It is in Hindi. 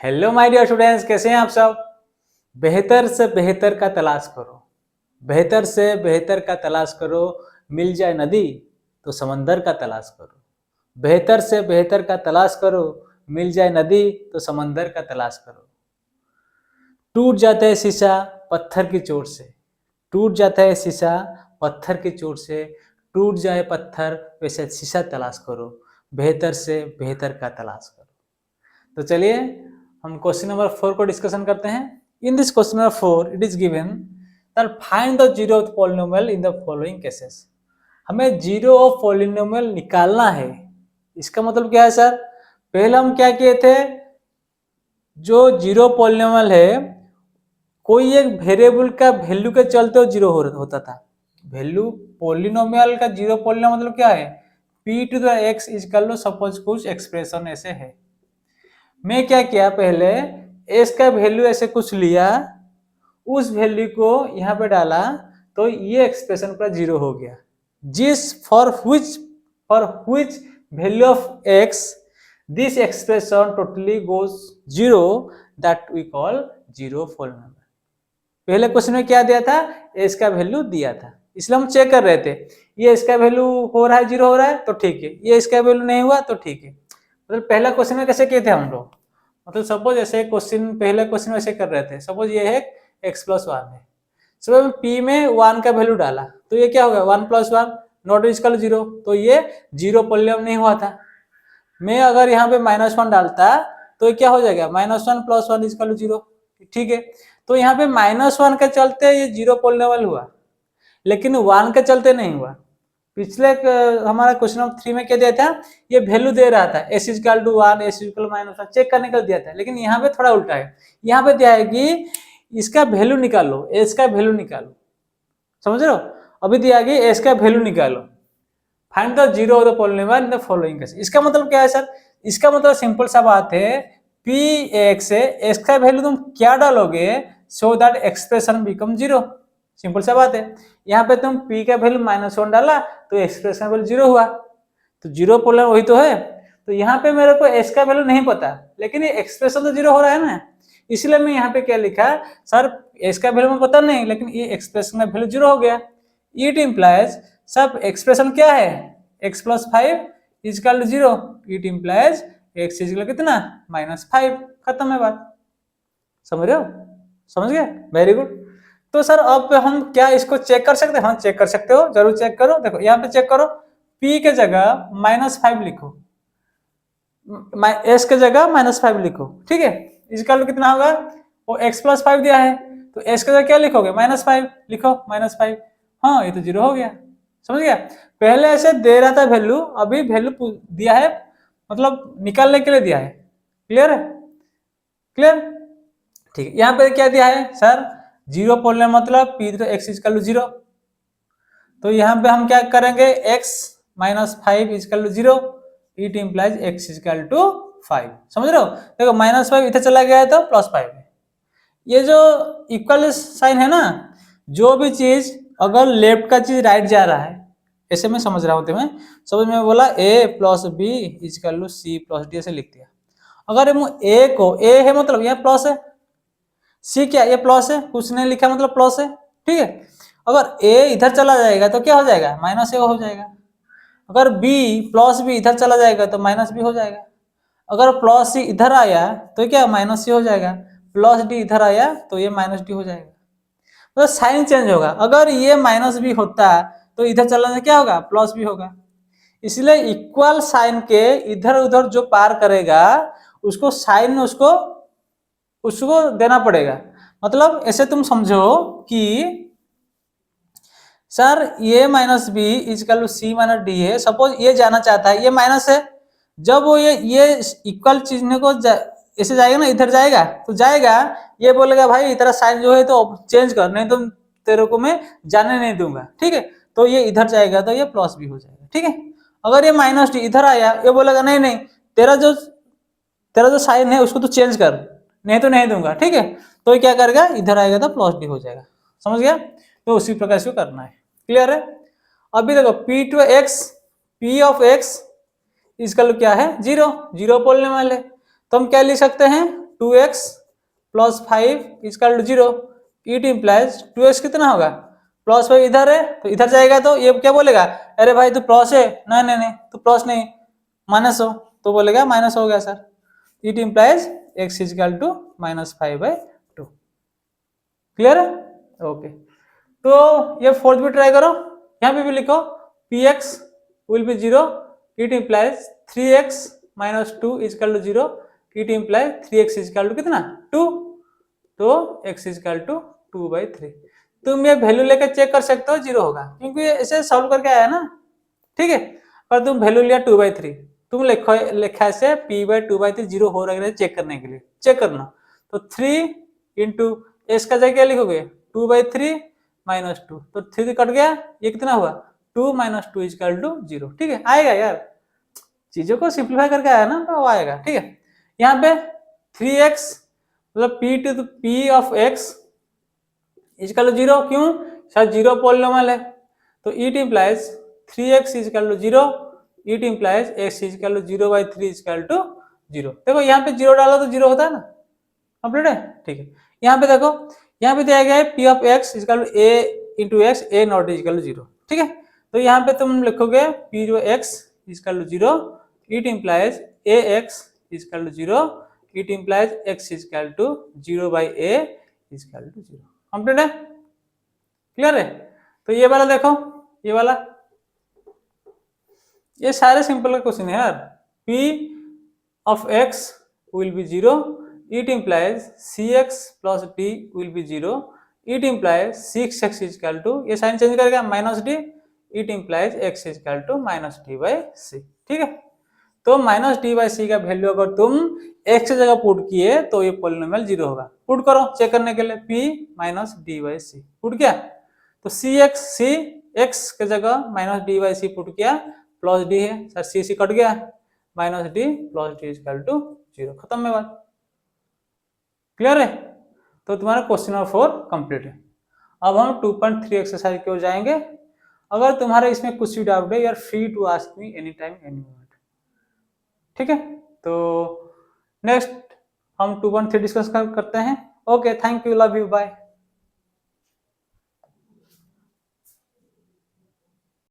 हेलो माय डियर स्टूडेंट्स, कैसे हैं आप सब। बेहतर से बेहतर का तलाश करो, बेहतर से बेहतर का तलाश करो। मिल जाए नदी तो समंदर का तलाश करो, बेहतर से बेहतर का तलाश करो। मिल जाए नदी तो समंदर का तलाश करो। टूट जाता है शीशा पत्थर की चोट से, टूट जाता है शीशा पत्थर की चोट से। टूट जाए पत्थर वैसे शीशा तलाश करो, बेहतर से बेहतर का तलाश करो। तो चलिए हम क्वेश्चन नंबर 4 को डिस्कशन करते हैं। In this question number 4 it is given that find the zero of polynomial in the following cases. हमें जीरो ऑफ पॉलिनोमियल निकालना है। इसका मतलब क्या है सर? पहले हम क्या किए थे, जो जीरो पॉलिनोमियल है कोई एक वेरिएबल का वैल्यू के चलते जीरो होता था। वैल्यू पॉलिनोमियल का जीरो पॉलिनोमियल मतलब क्या है, p to the x equal to suppose कुछ एक्सप्रेशन ऐसे है। मैं क्या किया, पहले s का वैल्यू ऐसे कुछ लिया, उस वैल्यू को यहाँ पे डाला तो ये एक्सप्रेशन पूरा जीरो हो गया। जिस for which value of x this expression totally goes zero, that we call zero polynomial. पहले क्वेश्चन में क्या दिया था, s का वैल्यू दिया था, इसलिए हम चेक कर रहे थे ये इसका वैल्यू हो रहा है, जीरो हो रहा है तो ठीक है, ये इसका वैल्यू नहीं हुआ तो ठीक है। मतलब पहला क्वेश्चन में कैसे किए थे हम लोग, मतलब सपोज ऐसे क्वेश्चन पहले क्वेश्चन में ऐसे कर रहे थे। सपोज ये है x प्लस वन है, सपोज p में वन का वैल्यू डाला तो ये क्या होगा, one plus one not equal zero, तो ये जीरो पॉलिनोमियल नहीं हुआ था। मैं अगर यहाँ पे माइनस वन डालता तो ये क्या हो जाएगा, minus one plus one equal zero, ठीक है। तो यहाँ पे माइनस वन के चलते ये जीरो पॉलिनोमियल हुआ, लेकिन वन के चलते नहीं हुआ। पिछले हमारा क्वेश्चन नंबर 3 में क्या दिया था, ये वैल्यू दे रहा था s equal to one, s equal minus one, check करने का दिया था। लेकिन यहाँ पे थोड़ा उल्टा है, यहाँ पे दिया है कि इसका वैल्यू निकालो, s का वैल्यू निकालो, समझ रहे हो। अभी दिया है कि s का वैल्यू निकालो, find the zero of the polynomial in the following case. इसका मतलब क्या है सर, इसका मतलब सिंपल सा बात है, p(x) से s का वैल्यू तुम क्या डालोगे so that expression become zero. Simple सा बात है, यहाँ पे तुम p का वैल्यू माइनस वन डाला तो एक्सप्रेशन वैल्यू जीरो हुआ, तो जीरो पॉलिनोमियल वही तो है। तो यहाँ पे मेरे को s का वैल्यू नहीं पता, लेकिन ये एक्सप्रेशन तो जीरो हो रहा है ना, इसलिए मैं यहाँ पे क्या लिखा, सर s का वैल्यू मुझे पता नहीं, लेकिन ये एक्सप्रेशन का वैल्यू जीरो हो गया। इट इम्प्लाइज, सब एक्सप्रेशन क्या है, x plus five is equal to zero, it implies x is equal कितना, माइनस फाइव। खत्म है बात, समझ रहे हो, समझ गए, वेरी गुड। तो सर अब हम क्या इसको चेक कर सकते हैं? हाँ चेक कर सकते हो, जरूर चेक करो। देखो यहाँ पे चेक करो, p के जगह माइनस फाइव लिखो, s के जगह माइनस फाइव लिखो, ठीक है। इजकल टू कितना होगा, वो x प्लस फाइव दिया है तो s के जगह क्या लिखोगे, माइनस फाइव लिखो, माइनस फाइव। हाँ ये तो जीरो हो गया, समझ गया। पहले ऐसे दे रहा था वैल्यू, अभी वैल्यू दिया है, मतलब निकालने के लिए दिया है। क्लियर है, क्लियर, ठीक है। यहाँ पे क्या दिया है सर, जीरो पॉलिनोमियल मतलब p तो x इजकल टू जीरो, तो यहाँ पे हम क्या करेंगे, x minus five is equal to zero, it implies x is equal to five. समझ रहे हो, देखो माइनस फाइव इधर चला गया है तो प्लस फाइव है। ये जो इक्वल साइन है ना, जो भी चीज अगर लेफ्ट का चीज राइट जा रहा है, ऐसे में समझ रहा हूँ तुम्हें, समझ में बोला a plus B is equal to C plus D, ऐसे लिख दिया। अगर a को, a है मतलब यहाँ प्लस है, c क्या ये प्लस है, कुछ नहीं लिखा मतलब प्लस है, ठीक है। अगर a इधर चला जाएगा तो क्या हो जाएगा, माइनस ए हो जाएगा। अगर b प्लस बी इधर चला जाएगा तो माइनस बी हो जाएगा। अगर प्लस सी इधर आया तो क्या माइनस सी हो जाएगा, प्लस डी इधर आया तो ये माइनस डी हो जाएगा, तो साइन चेंज होगा। अगर ये माइनस बी होता तो इधर चलने से क्या होगा, प्लस बी होगा। इसलिए इक्वल साइन के इधर उधर जो पार करेगा उसको साइन उसको उसको देना पड़ेगा। मतलब ऐसे तुम समझो कि सर ये minus B is equal to C minus D है, सपोज ये जाना चाहता है, ये माइनस है, जब वो ये इक्वल चीज को ऐसे जाएगा ना, इधर जाएगा तो जाएगा, ये बोलेगा भाई तेरा साइन जो है तो चेंज कर, नहीं तो तेरे को मैं जाने नहीं दूंगा, ठीक है। तो ये इधर जाएगा तो ये प्लस बी हो जाएगा, ठीक है। अगर ये माइनस डी इधर आया, ये बोलेगा नहीं नहीं तेरा जो साइन है उसको तो चेंज कर, नहीं तो नहीं दूंगा, ठीक है। तो ये क्या करेगा, इधर आएगा तो प्लस डी हो जाएगा, समझ गया। तो उसी प्रकार से करना है, क्लियर है। अभी देखो p to x, p of x इसका क्या है, जीरो, जीरो पॉलिनोमियल है, तो हम क्या लिख सकते हैं, 2x plus 5 is equal to 0, it implies 2x कितना होगा, प्लस 5 इधर है तो इधर जाएगा तो ये क्या बोलेगा, अरे भाई तू प्लस है, नहीं नहीं नहीं तू प्लस नहीं माइनस हो, तो बोलेगा माइनस हो गया sir. It implies x is equal to -5/2। Clear है? ओके, तो ये फोर्थ भी ट्राई करो, यहाँ पे भी लिखो px will be 0, it implies 3x - 2 is equal to 0, it implies 3x is equal to कितना 2, तो x इजकल टू 2/3। तुम ये वैल्यू लेकर चेक कर सकते हो 0 होगा, क्योंकि ऐसे सॉल्व करके आया ना, ठीक है। और तुम वैल्यू लिया 2/3, तुम लिखा से p/2/3 0 हो रहा है चेक करने के लिए, चेक करना। तो 3 इंटू एस का जगह क्या लिखोगे 2/3 - 2, तो 3 कट गया, ये कितना हुआ 2 - 2 इजकल टू 0। ठीक है, आएगा यार, चीजों को सिंप्लीफाई करके आया ना तो आएगा। ठीक है, यहाँ पे 3x मतलब p of x is equal to 0, क्यों सर 0 पॉलिनोमियल है, तो it implies 3x is equal to 0, it implies x is equal to 0/3 is equal to 0। देखो यहाँ पे 0 डालो तो 0 होता है ना, कंप्लीट है। ठीक है, यहाँ पे देखो, यहाँ पे दिया गया है p of x is equal to a into x, a not is equal to 0। ठीक है, तो यहाँ पे तुम लिखोगे p जो x is equal to 0, it implies ax is equal to 0, it implies x is equal to 0/a is equal to 0। Complete है, क्लियर है? तो ये वाला देखो, ये वाला, ये सारे सिंपल का क्वेश्चन है यार। p of x will be 0, it implies cx plus d will be 0, it implies 6x is equal to, ये साइन चेंज करेगा -d, it implies x is equal to -d/c। ठीक है, तो -d/c का वैल्यू अगर तुम x की जगह पुट किए तो ये पॉलिनोमियल 0 होगा। पुट करो चेक करने के लिए, p -d/c पुट किया तो x की जगह -d/c पुट किया, प्लस d है सर, c कट गया, -d plus d is equal to 0, खत्म है बात। क्लियर है? तो तुम्हारा क्वेश्चन नंबर 4 कंप्लीट है। अब हम 2.3 एक्सरसाइज की ओर जाएंगे। अगर तुम्हारे इसमें कुछ भी डाउट है, you are free to ask me any time any moment. ठीक है, तो नेक्स्ट हम 2.3 डिस्कस करते हैं। Okay, thank you, love you, bye.